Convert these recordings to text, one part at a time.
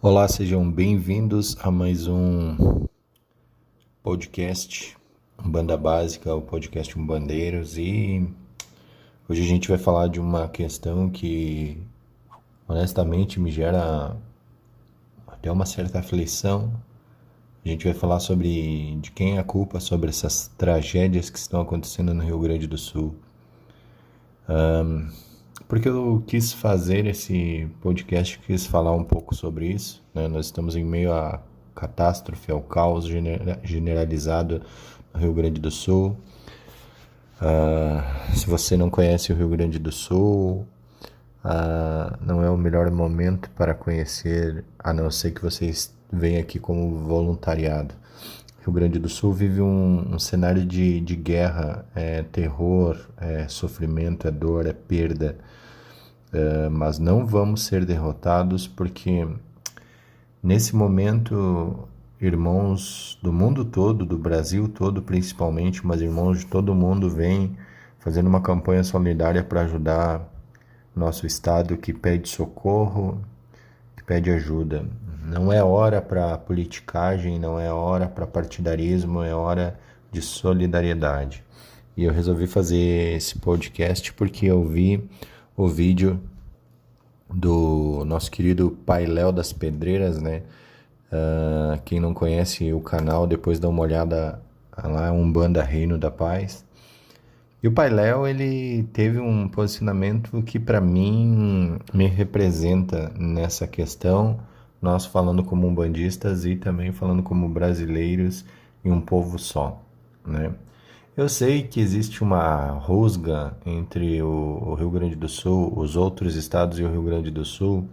Olá, sejam bem-vindos a mais um podcast, Banda Básica, o podcast Umbandeiros, e hoje a gente vai falar de uma questão que honestamente me gera até uma certa aflição. A gente vai falar sobre de quem é a culpa sobre essas tragédias que estão acontecendo no Rio Grande do Sul. Porque eu quis fazer esse podcast, quis falar um pouco sobre isso, né? Nós estamos em meio à catástrofe, ao caos generalizado no Rio Grande do Sul. Se você não conhece o Rio Grande do Sul, não é o melhor momento para conhecer, a não ser que você venha aqui como voluntariado. Rio Grande do Sul vive um cenário de guerra, terror, sofrimento, dor, perda. Mas não vamos ser derrotados porque nesse momento irmãos do mundo todo, do Brasil todo principalmente, mas irmãos de todo mundo vêm fazendo uma campanha solidária para ajudar nosso estado que pede socorro, que pede ajuda. Não é hora para politicagem, não é hora para partidarismo, é hora de solidariedade. E eu resolvi fazer esse podcast porque eu vi o vídeo do nosso querido Pai Léo das Pedreiras, né? Quem não conhece o canal, depois dá uma olhada lá, Umbanda Reino da Paz. E o Pai Léo, ele teve um posicionamento que para mim me representa nessa questão, nós falando como umbandistas e também falando como brasileiros e um povo só, né? Eu sei que existe uma rusga entre o Rio Grande do Sul, os outros estados e o Rio Grande do Sul,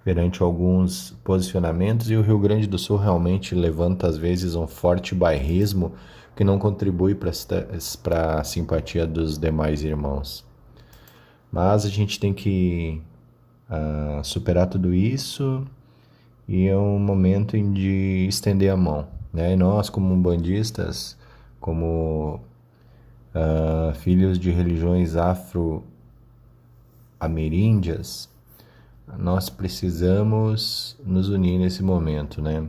perante alguns posicionamentos, e o Rio Grande do Sul realmente levanta às vezes um forte bairrismo que não contribui para a simpatia dos demais irmãos. Mas a gente tem que superar tudo isso e é um momento de estender a mão, né? E nós, como umbandistas, como filhos de religiões afro-ameríndias, nós precisamos nos unir nesse momento, né?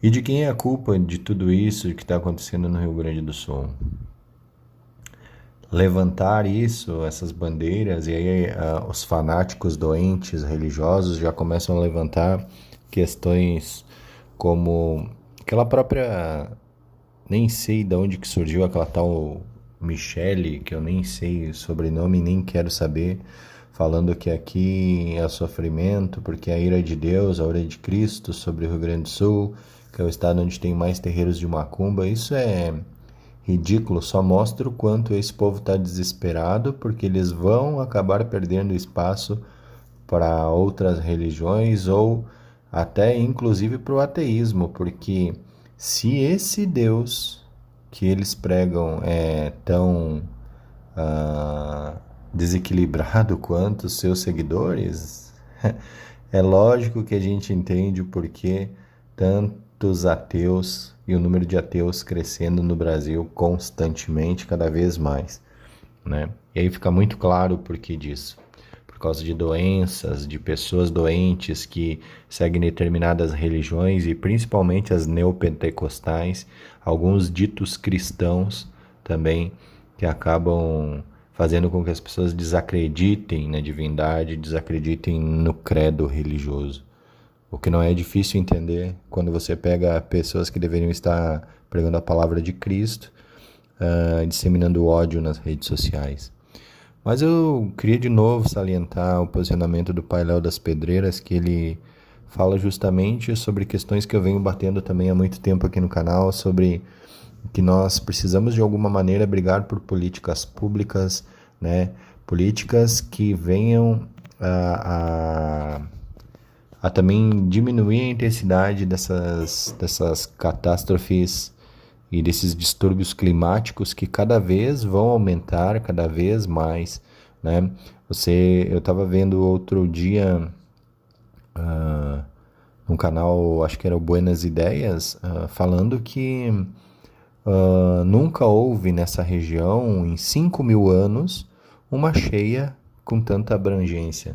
E de quem é a culpa de tudo isso que está acontecendo no Rio Grande do Sul? Levantar isso, essas bandeiras, e aí os fanáticos doentes religiosos já começam a levantar questões como aquela própria, nem sei de onde que surgiu aquela tal Michele, que eu nem sei o sobrenome, nem quero saber, falando que aqui é sofrimento porque a ira de Deus, a ira de Cristo sobre o Rio Grande do Sul, que é o estado onde tem mais terreiros de macumba. Isso é ridículo, só mostra o quanto esse povo está desesperado, porque eles vão acabar perdendo espaço para outras religiões ou até inclusive para o ateísmo, porque se esse Deus que eles pregam é tão desequilibrado quanto os seus seguidores, é lógico que a gente entende o porquê tantos ateus e o número de ateus crescendo no Brasil constantemente, cada vez mais, né? E aí fica muito claro o porquê disso. Por causa de doenças, de pessoas doentes que seguem determinadas religiões e principalmente as neopentecostais, alguns ditos cristãos também que acabam fazendo com que as pessoas desacreditem na divindade, desacreditem no credo religioso. O que não é difícil entender quando você pega pessoas que deveriam estar pregando a palavra de Cristo, disseminando ódio nas redes sociais. Mas eu queria de novo salientar o posicionamento do Pai Léo das Pedreiras, que ele fala justamente sobre questões que eu venho batendo também há muito tempo aqui no canal, sobre que nós precisamos de alguma maneira brigar por políticas públicas, né? Políticas que venham a também diminuir a intensidade dessas catástrofes e desses distúrbios climáticos que cada vez vão aumentar, cada vez mais, né? Eu estava vendo outro dia num canal, acho que era o Buenas Ideias, falando que nunca houve nessa região, em 5.000 anos, uma cheia com tanta abrangência.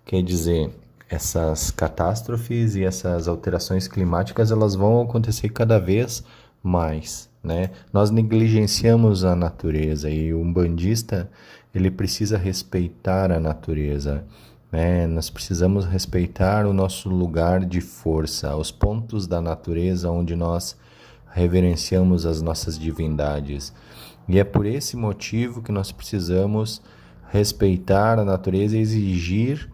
Quer dizer, essas catástrofes e essas alterações climáticas, elas vão acontecer cada vez mais, né? Nós negligenciamos a natureza e o umbandista, ele precisa respeitar a natureza, né? Nós precisamos respeitar o nosso lugar de força, os pontos da natureza onde nós reverenciamos as nossas divindades. E é por esse motivo que nós precisamos respeitar a natureza e exigir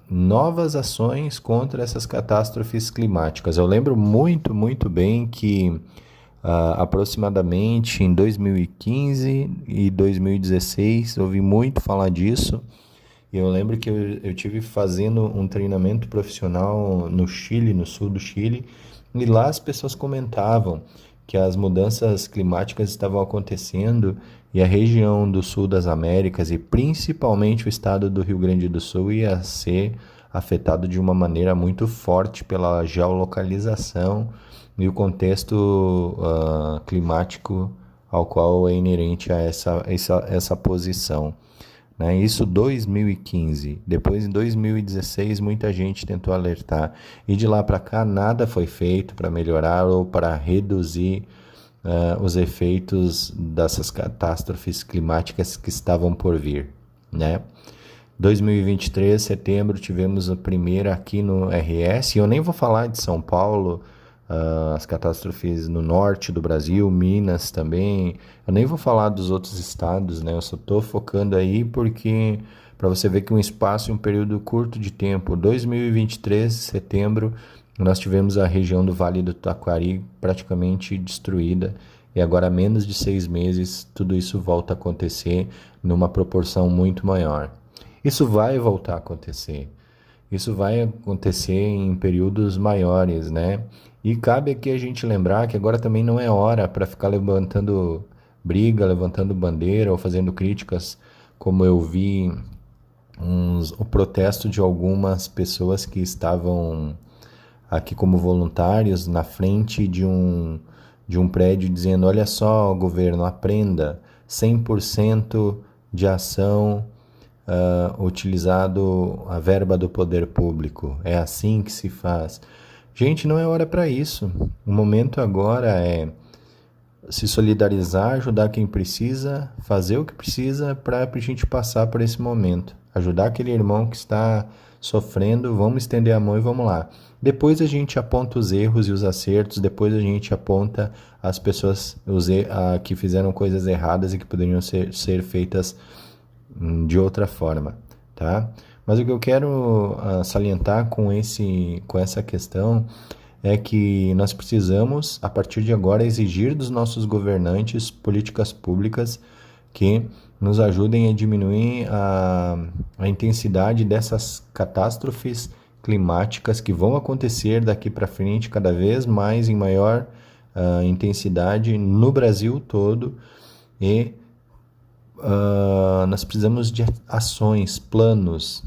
novas ações contra essas catástrofes climáticas. Eu lembro muito bem que aproximadamente em 2015 e 2016 ouvi muito falar disso. E eu lembro que eu tive fazendo um treinamento profissional no Chile, no sul do Chile, e lá as pessoas comentavam que as mudanças climáticas estavam acontecendo e a região do sul das Américas e principalmente o estado do Rio Grande do Sul ia ser afetado de uma maneira muito forte pela geolocalização e o contexto climático ao qual é inerente a essa posição. Né? Isso 2015. Depois, em 2016, muita gente tentou alertar. E de lá para cá, nada foi feito para melhorar ou para reduzir os efeitos dessas catástrofes climáticas que estavam por vir. Né? 2023, setembro, tivemos a primeira aqui no RS. E eu nem vou falar de São Paulo, as catástrofes no norte do Brasil, Minas também. Eu nem vou falar dos outros estados, né? Eu só estou focando aí porque para você ver que um espaço em um período curto de tempo, 2023, setembro, nós tivemos a região do Vale do Taquari praticamente destruída e agora, há menos de 6 meses, tudo isso volta a acontecer numa proporção muito maior. Isso vai voltar a acontecer. Isso vai acontecer em períodos maiores, né? E cabe aqui a gente lembrar que agora também não é hora para ficar levantando briga, levantando bandeira ou fazendo críticas, como eu vi o protesto de algumas pessoas que estavam aqui como voluntários na frente de um prédio dizendo: olha só, governo, aprenda, 100% de ação utilizado a verba do poder público. É assim que se faz. Gente, não é hora para isso. O momento agora é se solidarizar, ajudar quem precisa, fazer o que precisa para a gente passar por esse momento. Ajudar aquele irmão que está sofrendo, vamos estender a mão e vamos lá. Depois a gente aponta os erros e os acertos, depois a gente aponta as pessoas que fizeram coisas erradas e que poderiam ser feitas de outra forma, tá? Mas o que eu quero salientar com essa questão é que nós precisamos, a partir de agora, exigir dos nossos governantes políticas públicas que nos ajudem a diminuir a intensidade dessas catástrofes climáticas que vão acontecer daqui para frente cada vez mais em maior intensidade no Brasil todo e nós precisamos de ações, planos,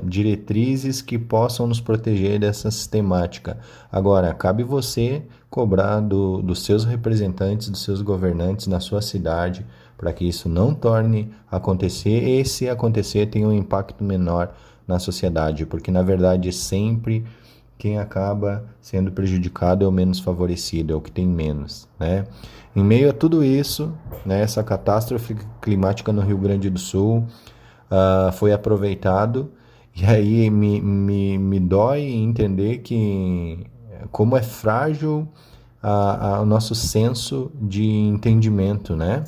diretrizes que possam nos proteger dessa sistemática. Agora, cabe você cobrar dos seus representantes, dos seus governantes na sua cidade, para que isso não torne a acontecer e, se acontecer, tenha um impacto menor na sociedade, porque, na verdade, sempre quem acaba sendo prejudicado é o menos favorecido, é o que tem menos, né? Em meio a tudo isso, né, essa catástrofe climática no Rio Grande do Sul foi aproveitado, e aí me dói entender que como é frágil o nosso senso de entendimento, né?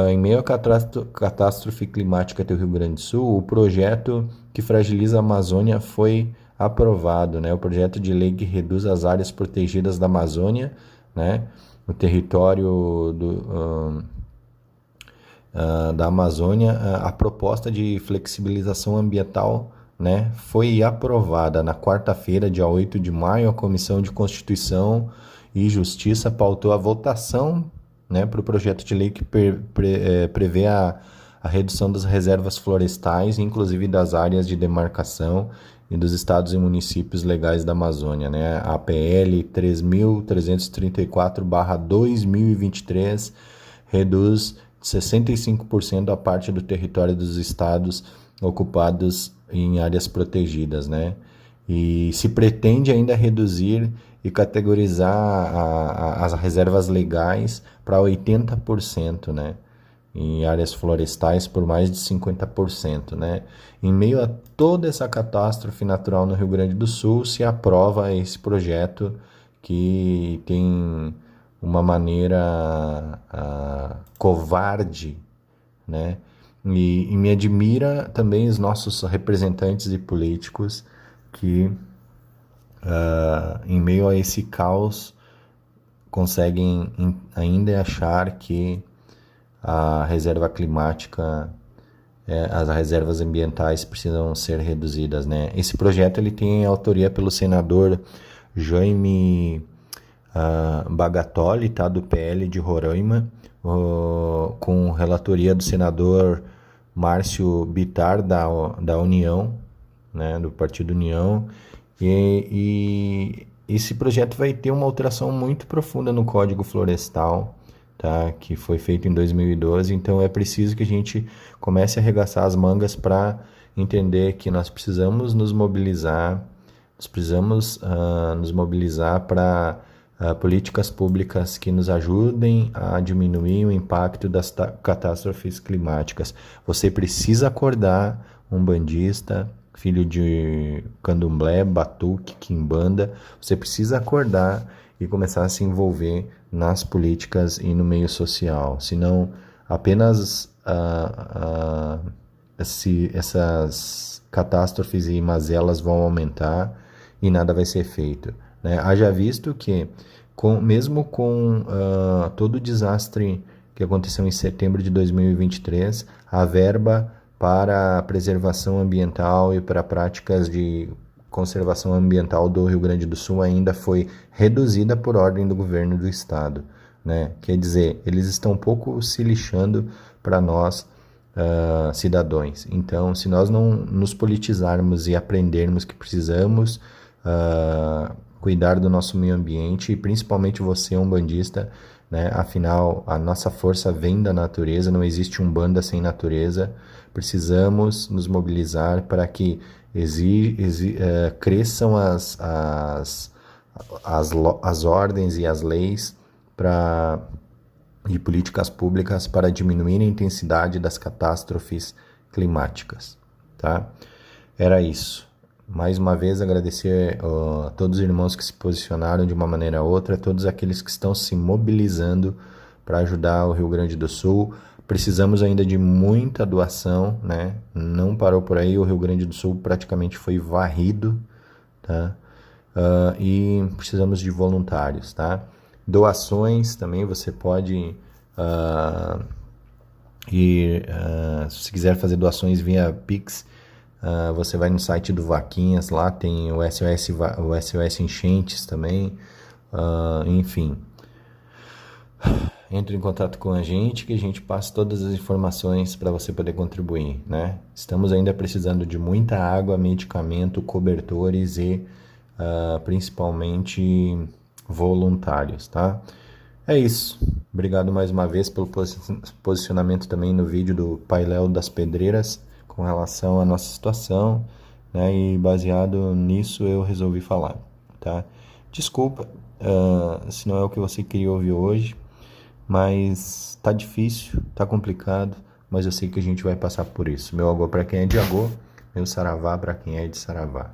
Em meio à catástrofe climática do Rio Grande do Sul, o projeto que fragiliza a Amazônia foi aprovado, né? O projeto de lei que reduz as áreas protegidas da Amazônia, né? O território da Amazônia, a proposta de flexibilização ambiental, né, foi aprovada na quarta-feira, dia 8 de maio. A Comissão de Constituição e Justiça pautou a votação, né, para o projeto de lei que prevê a redução das reservas florestais, inclusive das áreas de demarcação e dos estados e municípios legais da Amazônia, né? A PL 3.334/2023 reduz 65% a parte do território dos estados ocupados em áreas protegidas, né? E se pretende ainda reduzir e categorizar as reservas legais para 80%, né? Em áreas florestais por mais de 50%, né? Em meio a toda essa catástrofe natural no Rio Grande do Sul, se aprova esse projeto que tem uma maneira covarde, né? E me admira também os nossos representantes e políticos que, em meio a esse caos, conseguem ainda achar que a reserva climática, as reservas ambientais precisam ser reduzidas, né? Esse projeto ele tem autoria pelo senador Jaime Bagatoli, tá, do PL de Roraima, com relatoria do senador Márcio Bittar, da União, né, do Partido União, e esse projeto vai ter uma alteração muito profunda no Código Florestal, tá, que foi feito em 2012, então é preciso que a gente comece a arregaçar as mangas para entender que nós precisamos nos mobilizar para políticas públicas que nos ajudem a diminuir o impacto das catástrofes climáticas. Você precisa acordar, um bandista, filho de candomblé, batuque, quimbanda, você precisa acordar e começar a se envolver nas políticas e no meio social. Senão, apenas essas catástrofes e mazelas vão aumentar e nada vai ser feito, né? Haja visto que, mesmo com todo o desastre que aconteceu em setembro de 2023, a verba para a preservação ambiental e para práticas de conservação ambiental do Rio Grande do Sul ainda foi reduzida por ordem do governo do estado, né? Quer dizer, eles estão um pouco se lixando para nós, cidadãos. Então, se nós não nos politizarmos e aprendermos que precisamos cuidar do nosso meio ambiente, e principalmente você, umbandista, né? Afinal, a nossa força vem da natureza, não existe umbanda sem natureza. Precisamos nos mobilizar para que cresçam as ordens e as leis de políticas públicas para diminuir a intensidade das catástrofes climáticas, tá? Era isso. Mais uma vez agradecer a todos os irmãos que se posicionaram de uma maneira ou outra, todos aqueles que estão se mobilizando para ajudar o Rio Grande do Sul. Precisamos ainda de muita doação, né? Não parou por aí, o Rio Grande do Sul praticamente foi varrido, tá? E precisamos de voluntários, tá? Doações também você pode se quiser fazer doações via Pix, você vai no site do Vaquinhas, lá tem o SOS Enchentes também, enfim. Entre em contato com a gente que a gente passa todas as informações para você poder contribuir, né? Estamos ainda precisando de muita água, medicamento, cobertores e principalmente voluntários, tá? É isso. Obrigado mais uma vez pelo posicionamento também no vídeo do Pai Léo das Pedreiras com relação à nossa situação, né? E baseado nisso eu resolvi falar, tá? Desculpa se não é o que você queria ouvir hoje, mas tá difícil, tá complicado, mas eu sei que a gente vai passar por isso. Meu agô para quem é de agô, meu saravá para quem é de saravá.